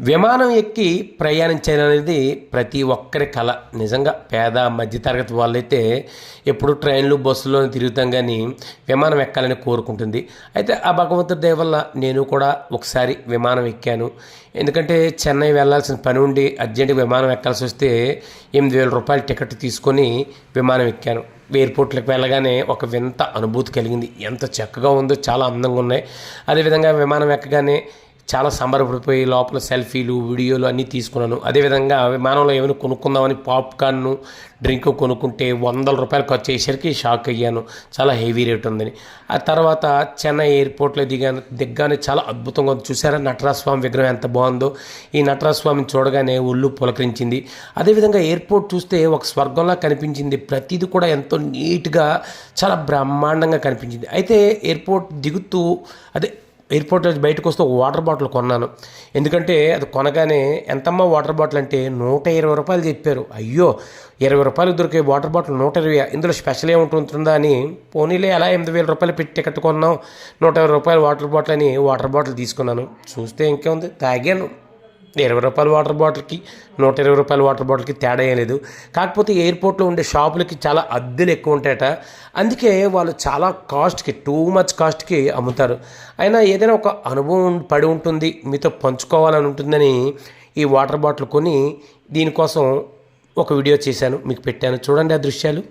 విమానం ఎక్కి ప్రయాణించాలనేది ప్రతి ఒక్కరి కల. నిజంగా పేద మధ్యతరగతి వాళ్ళైతే ఎప్పుడు ట్రైన్లు బస్సులో తిరుగుతాం, కానీ విమానం ఎక్కాలని కోరుకుంటుంది. అయితే ఆ భగవంతుడి దయ వల్ల నేను కూడా ఒకసారి విమానం ఎక్కాను. ఎందుకంటే చెన్నై వెళ్ళాల్సిన పని ఉండి అర్జెంటుగా విమానం ఎక్కాల్సి వస్తే 8,000 రూపాయల టికెట్ తీసుకొని విమానం ఎక్కాను. ఎయిర్పోర్ట్లకు వెళ్ళగానే ఒక వింత అనుభూతి కలిగింది. ఎంత చక్కగా ఉందో, చాలా అందంగా ఉన్నాయి. అదేవిధంగా విమానం ఎక్కగానే చాలా సంబరపడిపోయి లోపల సెల్ఫీలు, వీడియోలు అన్నీ తీసుకున్నాను. అదేవిధంగా విమానంలో ఏమైనా కొనుక్కుందామని పాప్కార్న్, డ్రింక్ కొనుక్కుంటే 100 రూపాయలు ఖర్చు అయ్యేసరికి షాక్ అయ్యాను. చాలా హెవీ రేట్ ఉందని. ఆ తర్వాత చెన్నై ఎయిర్పోర్ట్లో దిగ్గానే చాలా అద్భుతంగా ఉంది. చూసారా నటరాజస్వామి విగ్రహం ఎంత బాగుందో. ఈ నటరాజస్వామిని చూడగానే ఒళ్ళు పులకరించింది. అదేవిధంగా ఎయిర్పోర్ట్ చూస్తే ఒక స్వర్గంలా కనిపించింది. ప్రతిదీ కూడా ఎంతో నీట్గా, చాలా బ్రహ్మాండంగా కనిపించింది. అయితే ఎయిర్పోర్ట్ దిగుతూ ఎయిర్పోర్ట్ నుంచి బయటకు వస్తే ఒక వాటర్ బాటిల్ కొన్నాను. ఎందుకంటే అది కొనగానే ఎంతమ్మా వాటర్ బాటిల్ అంటే 120 రూపాయలు చెప్పారు. అయ్యో, 20 రూపాయలు దొరికే వాటర్ బాటిల్ 120, ఇందులో స్పెషల్ ఏముంటుందా అని పోనీలే అలా 8,000 రూపాయలు పెట్టి టికెట్ కొన్నాం, 120 రూపాయలు వాటర్ బాటిల్ అని వాటర్ బాటిల్ తీసుకున్నాను. చూస్తే ఇంకేముంది, తాగాను. 20 రూపాయల వాటర్ బాటిల్కి 120 రూపాయల వాటర్ బాటిల్కి తేడా ఏం లేదు. కాకపోతే ఎయిర్పోర్ట్లో ఉండే షాపులకి చాలా అద్దెలు ఎక్కువ ఉంటాయట. అందుకే వాళ్ళు చాలా కాస్ట్కి, టూ మచ్ కాస్ట్కి అమ్ముతారు. అయినా ఏదైనా ఒక అనుభవం పడి ఉంటుంది, మీతో పంచుకోవాలని ఉంటుందని ఈ వాటర్ బాటిల్ కొని దీనికోసం ఒక వీడియో చేశాను, మీకు పెట్టాను. చూడండి ఆ దృశ్యాలు.